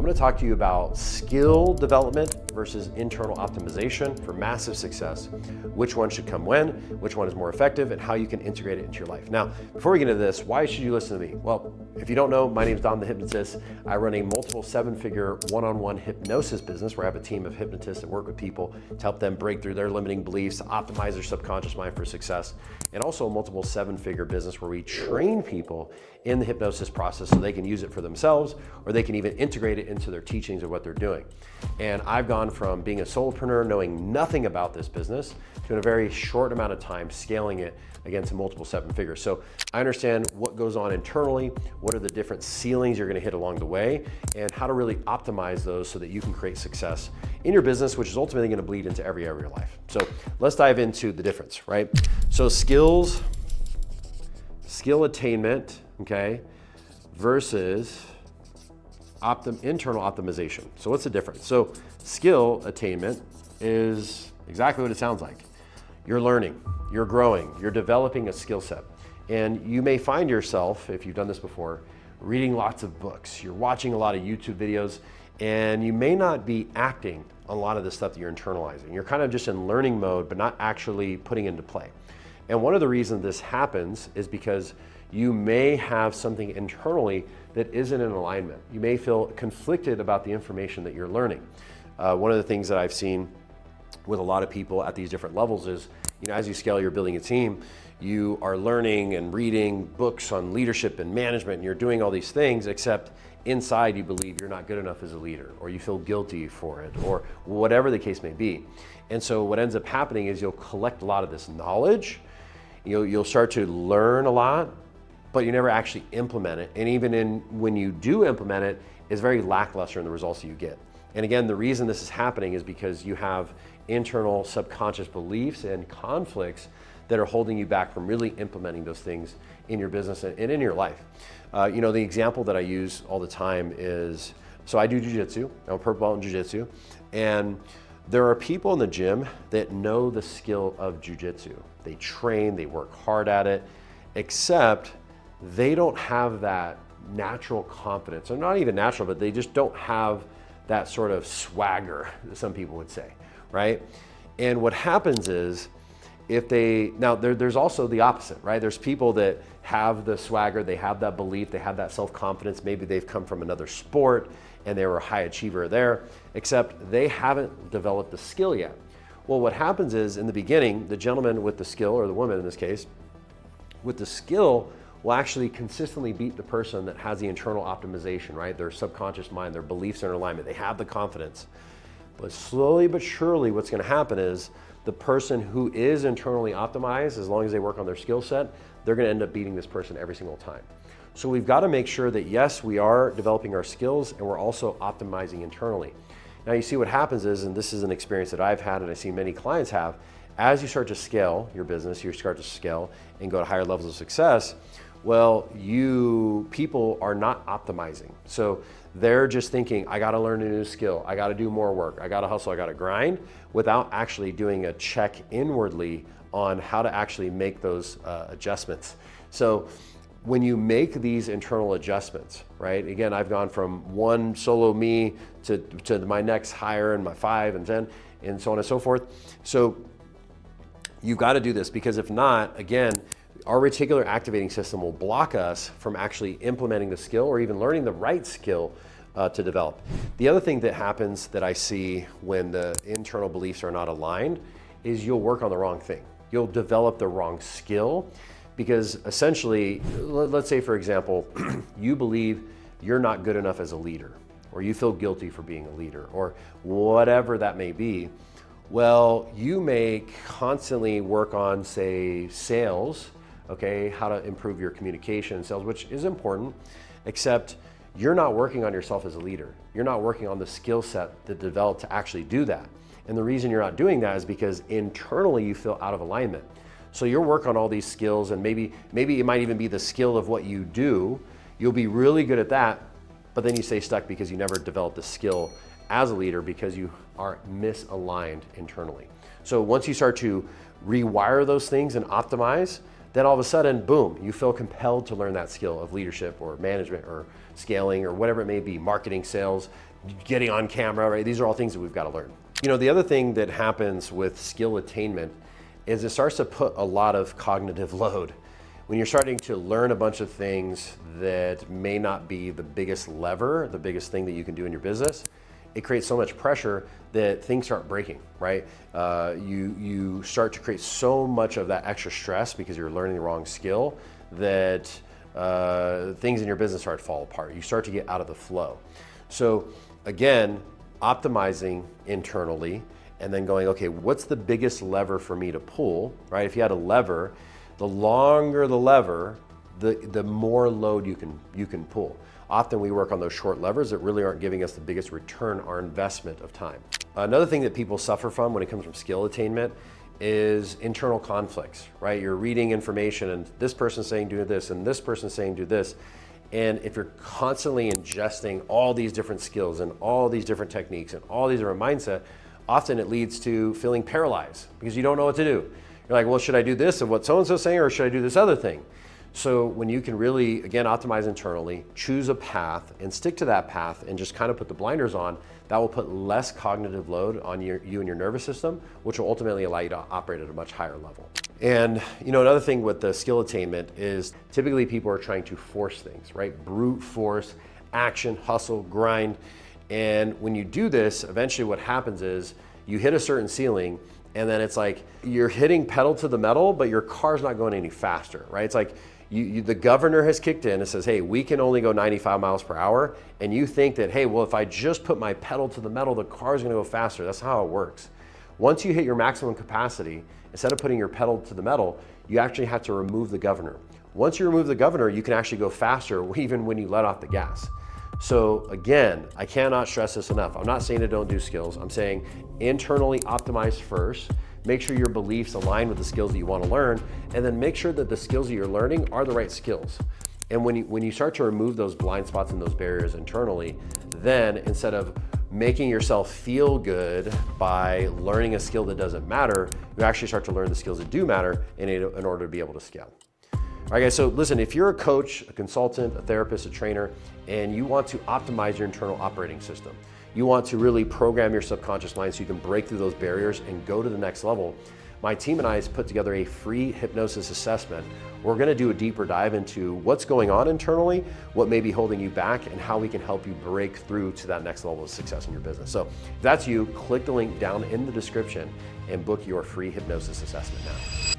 I'm going to talk to you about skill development versus internal optimization for massive success. Which one should come when, which one is more effective, and how you can integrate it into your life. Now, before we get into this, why should you listen to me? Well, if you don't know, my name is Dom the Hypnotist. I run a multiple seven-figure one-on-one hypnosis business where I have a team of hypnotists that work with people to help them break through their limiting beliefs, optimize their subconscious mind for success, and also a multiple seven-figure business where we train people in the hypnosis process so they can use it for themselves, or they can even integrate it into their teachings of what they're doing. And I've gone from being a solopreneur, knowing nothing about this business, to in a very short amount of time scaling it again to multiple seven figures. So I understand what goes on internally, what are the different ceilings you're going to hit along the way, and how to really optimize those so that you can create success in your business, which is ultimately going to bleed into every area of your life. So let's dive into the difference, right? So skill attainment, okay, versus internal optimization. So what's the difference? So skill attainment is exactly what it sounds like. You're learning, you're growing, you're developing a skill set. And you may find yourself, if you've done this before, reading lots of books, you're watching a lot of YouTube videos, and you may not be acting on a lot of the stuff that you're internalizing. You're kind of just in learning mode, but not actually putting into play. And one of the reasons this happens is because you may have something internally that isn't in alignment. You may feel conflicted about the information that you're learning. One of the things that I've seen with a lot of people at these different levels is, as you scale, you're building a team, you are learning and reading books on leadership and management, and you're doing all these things, except inside you believe you're not good enough as a leader, or you feel guilty for it, or whatever the case may be. And so what ends up happening is you'll collect a lot of this knowledge, you'll start to learn a lot, but you never actually implement it. And even when you do implement it, it's very lackluster in the results that you get. And again, the reason this is happening is because you have internal subconscious beliefs and conflicts that are holding you back from really implementing those things in your business and in your life. The example that I use all the time is, so I do jiu-jitsu, I'm a purple belt in jiu-jitsu, and there are people in the gym that know the skill of jiu-jitsu. They train, they work hard at it, except they don't have that natural confidence, or not even natural, but they just don't have that sort of swagger that some people would say, right? And what happens is, there's also the opposite, right? There's people that have the swagger, they have that belief, they have that self-confidence, maybe they've come from another sport and they were a high achiever there, except they haven't developed the skill yet. Well, what happens is, in the beginning, the gentleman with the skill, or the woman in this case, with the skill will actually consistently beat the person that has the internal optimization, right? Their subconscious mind, their beliefs are in alignment, they have the confidence. But slowly but surely, what's gonna happen is the person who is internally optimized, as long as they work on their skill set, they're gonna end up beating this person every single time. So we've gotta make sure that yes, we are developing our skills and we're also optimizing internally. Now you see what happens is, and this is an experience that I've had and I see many clients have, as you start to scale your business, you start to scale and go to higher levels of success, well, people are not optimizing. So they're just thinking, I gotta learn a new skill, I gotta do more work, I gotta hustle, I gotta grind, without actually doing a check inwardly on how to actually make those adjustments. So when you make these internal adjustments, right? Again, I've gone from one solo me to my next higher and my 5 and 10 and so on and so forth. So you've got to do this, because if not, again, our reticular activating system will block us from actually implementing the skill or even learning the right skill to develop. The other thing that happens that I see when the internal beliefs are not aligned is you'll work on the wrong thing. You'll develop the wrong skill, because essentially, let's say for example, you believe you're not good enough as a leader, or you feel guilty for being a leader, or whatever that may be. Well, you may constantly work on, say, sales, okay, how to improve your communication and sales, which is important, except you're not working on yourself as a leader. You're not working on the skill set that developed to actually do that. And the reason you're not doing that is because internally you feel out of alignment. So you'll work on all these skills, and maybe it might even be the skill of what you do. You'll be really good at that, but then you stay stuck because you never developed the skill as a leader because you are misaligned internally. So once you start to rewire those things and optimize, then all of a sudden, boom, you feel compelled to learn that skill of leadership or management or scaling or whatever it may be, marketing, sales, getting on camera, right? These are all things that we've got to learn. You know, the other thing that happens with skill attainment is it starts to put a lot of cognitive load. When you're starting to learn a bunch of things that may not be the biggest lever, the biggest thing that you can do in your business, it creates so much pressure that things start breaking, right? You start to create so much of that extra stress because you're learning the wrong skill that things in your business start to fall apart. You start to get out of the flow. So again, optimizing internally and then going, okay, what's the biggest lever for me to pull, right? If you had a lever, the longer the lever, the more load you can pull. Often we work on those short levers that really aren't giving us the biggest return on our investment of time. Another thing that people suffer from when it comes from skill attainment is internal conflicts, right? You're reading information and this person's saying do this and this person's saying do this. And if you're constantly ingesting all these different skills and all these different techniques and all these different mindset, often it leads to feeling paralyzed because you don't know what to do. You're like, well, should I do this of what so-and-so's saying or should I do this other thing? So when you can really, again, optimize internally, choose a path and stick to that path and just kind of put the blinders on, that will put less cognitive load on you and your nervous system, which will ultimately allow you to operate at a much higher level. And you know, another thing with the skill attainment is typically people are trying to force things, right? Brute force, action, hustle, grind. And when you do this, eventually what happens is you hit a certain ceiling and then it's like you're hitting pedal to the metal, but your car's not going any faster, right? It's like the governor has kicked in and says, hey, we can only go 95 miles per hour. And you think that, hey, well, if I just put my pedal to the metal, the car's gonna go faster. That's how it works. Once you hit your maximum capacity, instead of putting your pedal to the metal, you actually have to remove the governor. Once you remove the governor, you can actually go faster even when you let off the gas. So again, I cannot stress this enough. I'm not saying to don't do skills. I'm saying internally optimize first. Make sure your beliefs align with the skills that you want to learn, and then make sure that the skills that you're learning are the right skills. And when you start to remove those blind spots and those barriers internally, then instead of making yourself feel good by learning a skill that doesn't matter, you actually start to learn the skills that do matter in order to be able to scale. All right, guys, so listen, if you're a coach, a consultant, a therapist, a trainer, and you want to optimize your internal operating system, you want to really program your subconscious mind so you can break through those barriers and go to the next level, my team and I has put together a free hypnosis assessment. We're gonna do a deeper dive into what's going on internally, what may be holding you back, and how we can help you break through to that next level of success in your business. So if that's you, click the link down in the description and book your free hypnosis assessment now.